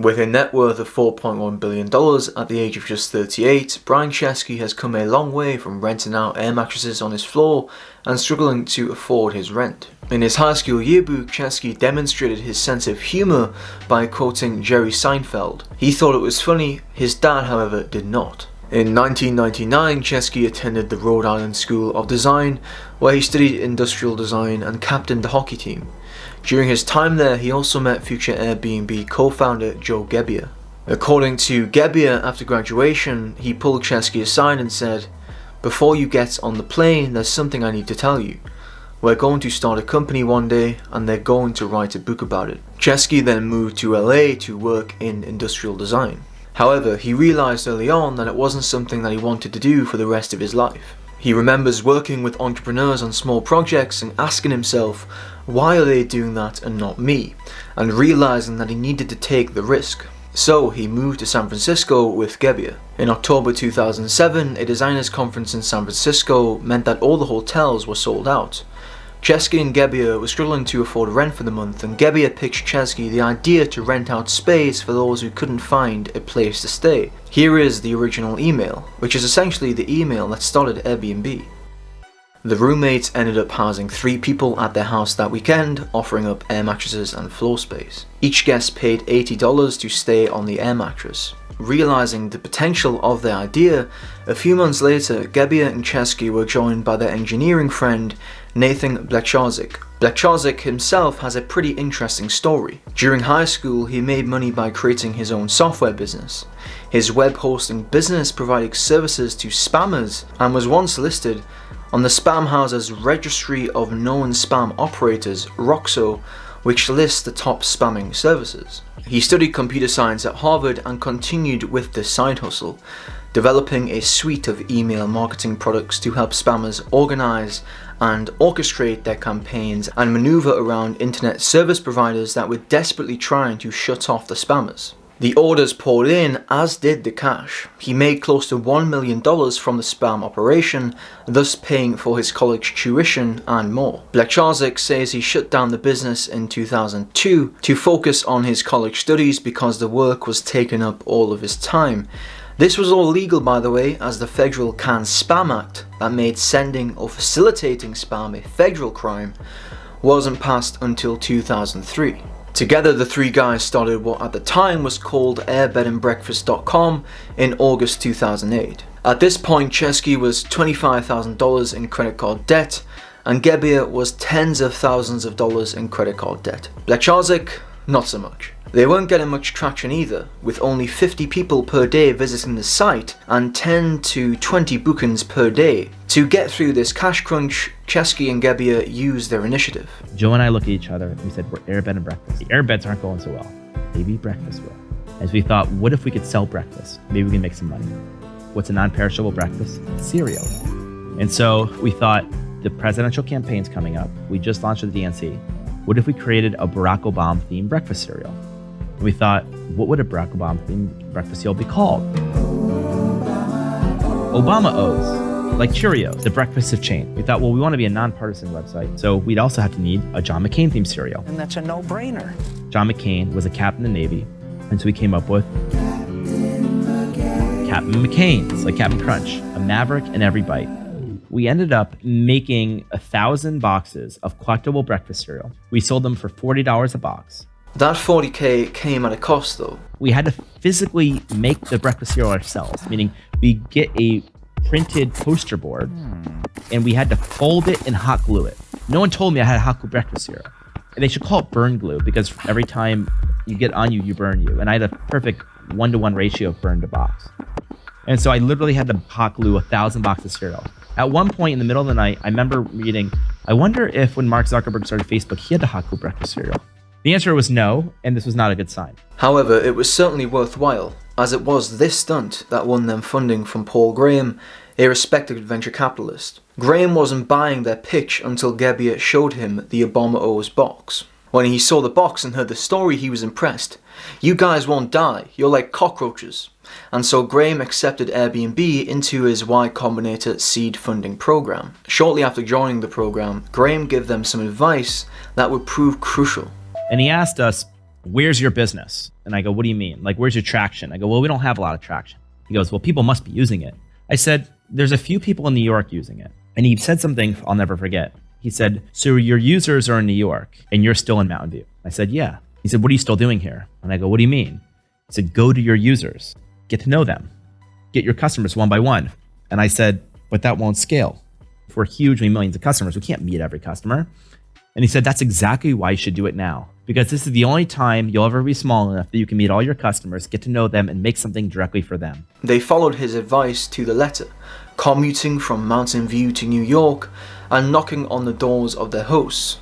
With a net worth of $4.1 billion at the age of just 38, Brian Chesky has come a long way from renting out air mattresses on his floor and struggling to afford his rent. In his high school yearbook, Chesky demonstrated his sense of humour by quoting Jerry Seinfeld. He thought it was funny, his dad however did not. In 1999, Chesky attended the Rhode Island School of Design, where he studied industrial design and captained the hockey team. During his time there, he also met future Airbnb co-founder Joe Gebbia. According to Gebbia, after graduation, he pulled Chesky aside and said, "Before you get on the plane, there's something I need to tell you. We're going to start a company one day and they're going to write a book about it." Chesky then moved to LA to work in industrial design. However, he realized early on that it wasn't something that he wanted to do for the rest of his life. He remembers working with entrepreneurs on small projects and asking himself, why are they doing that and not me? And realizing that he needed to take the risk. So he moved to San Francisco with Gebbia. In October 2007, a designers conference in San Francisco meant that all the hotels were sold out. Chesky and Gebbia were struggling to afford rent for the month, and Gebbia pitched Chesky the idea to rent out space for those who couldn't find a place to stay. Here is the original email, which is essentially the email that started Airbnb. The roommates ended up housing 3 people at their house that weekend, offering up air mattresses and floor space. Each guest paid $80 to stay on the air mattress. Realizing the potential of their idea, a few months later, Gebbia and Chesky were joined by their engineering friend, Nathan Blechowicz. Blechowicz himself has a pretty interesting story. During high school, he made money by creating his own software business. His web hosting business provided services to spammers and was once listed on the Spam House's Registry of Known Spam Operators, ROXO, which lists the top spamming services. He studied computer science at Harvard and continued with this side hustle, developing a suite of email marketing products to help spammers organize and orchestrate their campaigns and maneuver around internet service providers that were desperately trying to shut off the spammers. The orders poured in, as did the cash. He made close to $1 million from the spam operation, thus paying for his college tuition and more. Blechowicz says he shut down the business in 2002 to focus on his college studies because the work was taking up all of his time. This was all legal, by the way, as the federal Can Spam Act, that made sending or facilitating spam a federal crime, wasn't passed until 2003. Together, the 3 guys started what at the time was called airbedandbreakfast.com in August 2008. At this point, Chesky was $25,000 in credit card debt, and Gebbia was tens of thousands of dollars in credit card debt. Blechowicz, not so much. They weren't getting much traction either, with only 50 people per day visiting the site and 10 to 20 bookings per day. To get through this cash crunch, Chesky and Gebbia used their initiative. Joe and I looked at each other and we said, we're airbed and breakfast. The airbeds aren't going so well. Maybe breakfast will. As we thought, what if we could sell breakfast? Maybe we can make some money. What's a non-perishable breakfast? Cereal. And so we thought, the presidential campaign's coming up. We just launched the DNC. What if we created a Barack Obama themed breakfast cereal? And we thought, what would a Barack Obama themed breakfast cereal be called? Obama O's, like Cheerios, the breakfast of change. We thought, well, we want to be a nonpartisan website, so we'd also have to need a John McCain themed cereal. And that's a no-brainer. John McCain was a captain in the Navy, and so we came up with Captain McCain's, like Captain Crunch, a maverick in every bite. We ended up making 1,000 boxes of collectible breakfast cereal. We sold them for $40 a box. That $40K came at a cost though. We had to physically make the breakfast cereal ourselves, meaning we get a printed poster board and we had to fold it and hot glue it. No one told me I had to hot glue breakfast cereal. And they should call it burn glue because every time you get on you burn you. And I had a perfect 1-to-1 ratio of burn to box. And so I literally had to hot glue 1,000 boxes of cereal. At one point in the middle of the night, I remember reading, I wonder if when Mark Zuckerberg started Facebook, he had to hot glue breakfast cereal. The answer was no, and this was not a good sign. However, it was certainly worthwhile, as it was this stunt that won them funding from Paul Graham, a respected venture capitalist. Graham wasn't buying their pitch until Gebbia showed him the Obama O's box. When he saw the box and heard the story, he was impressed. "You guys won't die, you're like cockroaches." And so Graham accepted Airbnb into his Y Combinator seed funding program. Shortly after joining the program, Graham gave them some advice that would prove crucial. And he asked us, where's your business? And I go, what do you mean? Like, where's your traction? I go, well, we don't have a lot of traction. He goes, well, people must be using it. I said, there's a few people in New York using it. And he said something I'll never forget. He said, so your users are in New York and you're still in Mountain View? I said, yeah. He said, what are you still doing here? And I go, what do you mean? He said, go to your users, get to know them, get your customers one by one. And I said, but that won't scale. If we're huge, we have millions of customers, we can't meet every customer. And he said, that's exactly why you should do it now. Because this is the only time you'll ever be small enough that you can meet all your customers, get to know them, and make something directly for them. They followed his advice to the letter, commuting from Mountain View to New York and knocking on the doors of their hosts.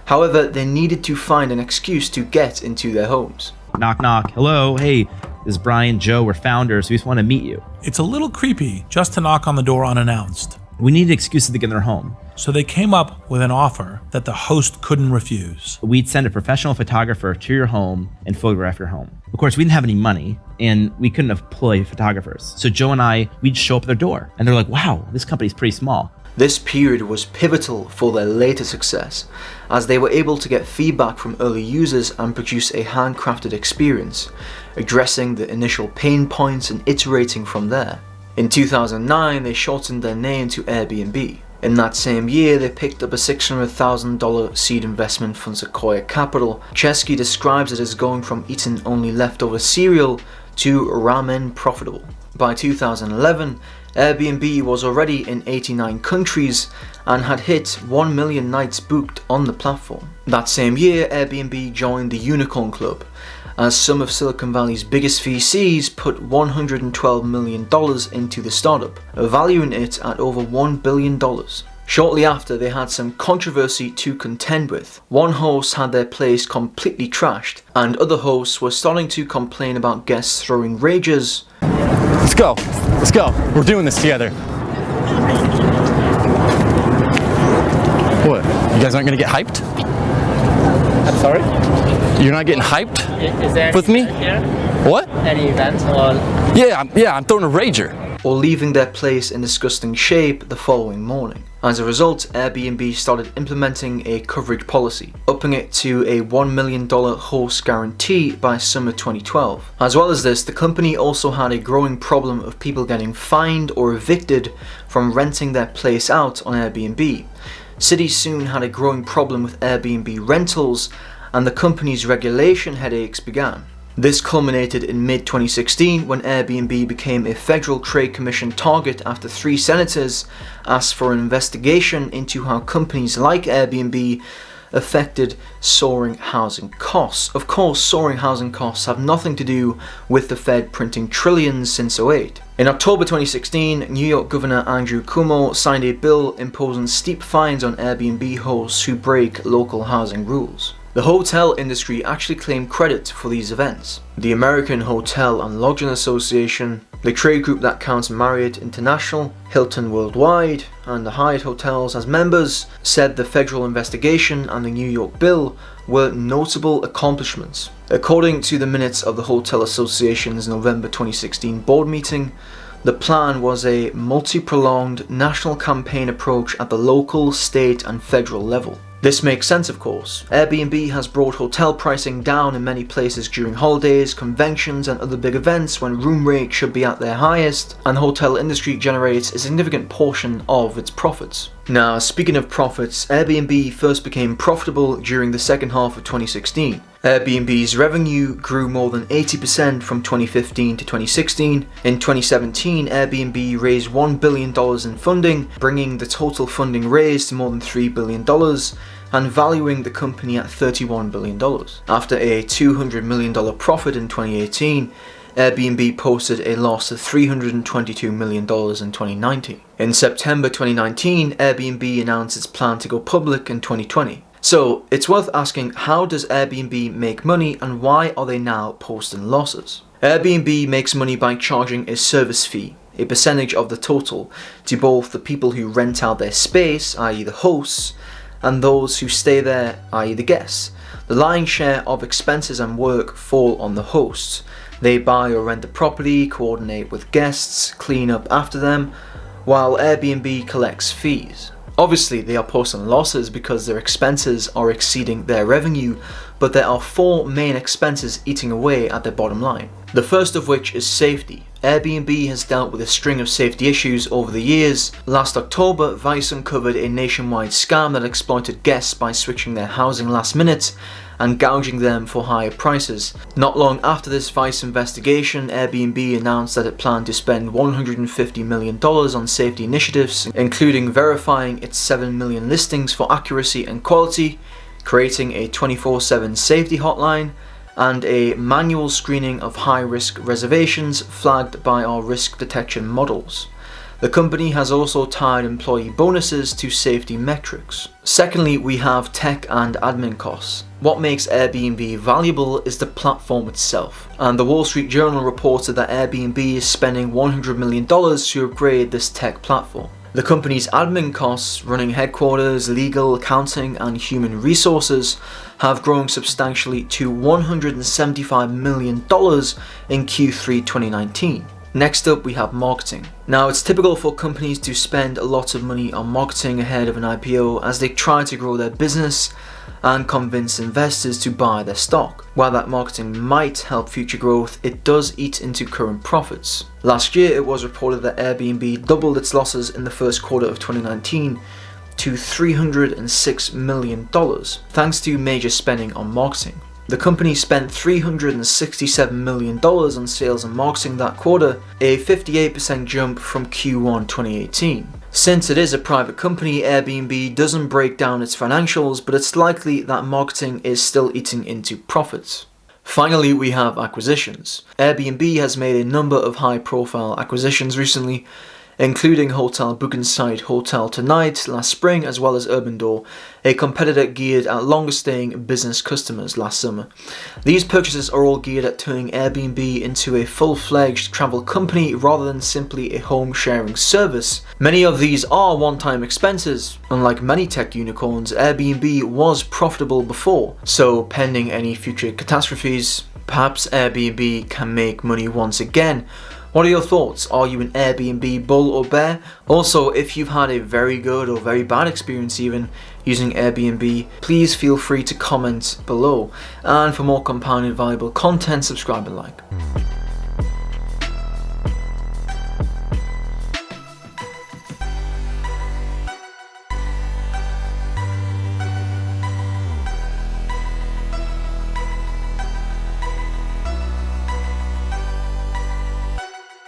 However, they needed to find an excuse to get into their homes. Knock, knock. Hello. Hey, this is Brian, Joe. We're founders. We just want to meet you. It's a little creepy just to knock on the door unannounced. We needed excuses to get in their home. So they came up with an offer that the host couldn't refuse. We'd send a professional photographer to your home and photograph your home. Of course, we didn't have any money and we couldn't employ photographers. So Joe and I, we'd show up at their door and they're like, wow, this company's pretty small. This period was pivotal for their later success, as they were able to get feedback from early users and produce a handcrafted experience, addressing the initial pain points and iterating from there. In 2009, they shortened their name to Airbnb. In that same year, they picked up a $600,000 seed investment from Sequoia Capital. Chesky describes it as going from eating only leftover cereal to ramen profitable. By 2011, Airbnb was already in 89 countries and had hit 1 million nights booked on the platform. That same year, Airbnb joined the Unicorn Club, as some of Silicon Valley's biggest VCs put $112 million into the startup, valuing it at over $1 billion. Shortly after, they had some controversy to contend with. One host had their place completely trashed, and other hosts were starting to complain about guests throwing rages. Let's go. Let's go. We're doing this together. What? You guys aren't going to get hyped? I'm sorry? You're not getting hyped Is there with me? here? What? Any events or? Yeah, I'm throwing a rager. Or leaving their place in disgusting shape the following morning. As a result, Airbnb started implementing a coverage policy, upping it to a $1 million host guarantee by summer 2012. As well as this, the company also had a growing problem of people getting fined or evicted from renting their place out on Airbnb. Cities soon had a growing problem with Airbnb rentals, and the company's regulation headaches began. This culminated in mid-2016 when Airbnb became a Federal Trade Commission target after 3 senators asked for an investigation into how companies like Airbnb affected soaring housing costs. Of course, soaring housing costs have nothing to do with the Fed printing trillions since '08. In October 2016, New York Governor Andrew Cuomo signed a bill imposing steep fines on Airbnb hosts who break local housing rules. The hotel industry actually claimed credit for these events. The American Hotel and Lodging Association, the trade group that counts Marriott International, Hilton Worldwide, and the Hyatt Hotels as members, said the federal investigation and the New York bill were notable accomplishments. According to the minutes of the Hotel Association's November 2016 board meeting, the plan was a multi-pronged national campaign approach at the local, state, and federal level. This makes sense, of course. Airbnb has brought hotel pricing down in many places during holidays, conventions, and other big events when room rates should be at their highest, and the hotel industry generates a significant portion of its profits. Now, speaking of profits, Airbnb first became profitable during the second half of 2016. Airbnb's revenue grew more than 80% from 2015 to 2016. In 2017, Airbnb raised $1 billion in funding, bringing the total funding raised to more than $3 billion, and valuing the company at $31 billion. After a $200 million profit in 2018, Airbnb posted a loss of $322 million in 2019. In September 2019, Airbnb announced its plan to go public in 2020. So, it's worth asking, how does Airbnb make money and why are they now posting losses? Airbnb makes money by charging a service fee, a percentage of the total, to both the people who rent out their space, i.e. the hosts, and those who stay there, i.e. the guests. The lion's share of expenses and work fall on the hosts. They buy or rent the property, coordinate with guests, clean up after them, while Airbnb collects fees. Obviously, they are posting losses because their expenses are exceeding their revenue, but there are 4 main expenses eating away at their bottom line. The first of which is safety. Airbnb has dealt with a string of safety issues over the years. Last October, Vice uncovered a nationwide scam that exploited guests by switching their housing last minute and gouging them for higher prices. Not long after this Vice investigation, Airbnb announced that it planned to spend $150 million on safety initiatives, including verifying its 7 million listings for accuracy and quality, creating a 24/7 safety hotline, and a manual screening of high-risk reservations flagged by our risk detection models. The company has also tied employee bonuses to safety metrics. Secondly, we have tech and admin costs. What makes Airbnb valuable is the platform itself, and the Wall Street Journal reported that Airbnb is spending $100 million to upgrade this tech platform. The company's admin costs, running headquarters, legal, accounting, and human resources, have grown substantially to $175 million in Q3 2019. Next up, we have marketing. Now, it's typical for companies to spend a lot of money on marketing ahead of an IPO as they try to grow their business and convince investors to buy their stock. While that marketing might help future growth, it does eat into current profits. Last year, it was reported that Airbnb doubled its losses in the first quarter of 2019 to $306 million, thanks to major spending on marketing. The company spent $367 million on sales and marketing that quarter, a 58% jump from Q1 2018. Since it is a private company, Airbnb doesn't break down its financials, but it's likely that marketing is still eating into profits. Finally, we have acquisitions. Airbnb has made a number of high-profile acquisitions recently, including hotel booking site Hotel Tonight last spring, as well as Urban Door, a competitor geared at longer-staying business customers last summer. These purchases are all geared at turning Airbnb into a full-fledged travel company rather than simply a home-sharing service. Many of these are one-time expenses. Unlike many tech unicorns, Airbnb was profitable before, so pending any future catastrophes, perhaps Airbnb can make money once again. What are your thoughts? Are you an Airbnb bull or bear? Also, if you've had a very good or very bad experience even using Airbnb, please feel free to comment below. And for more compounded valuable content, subscribe and like.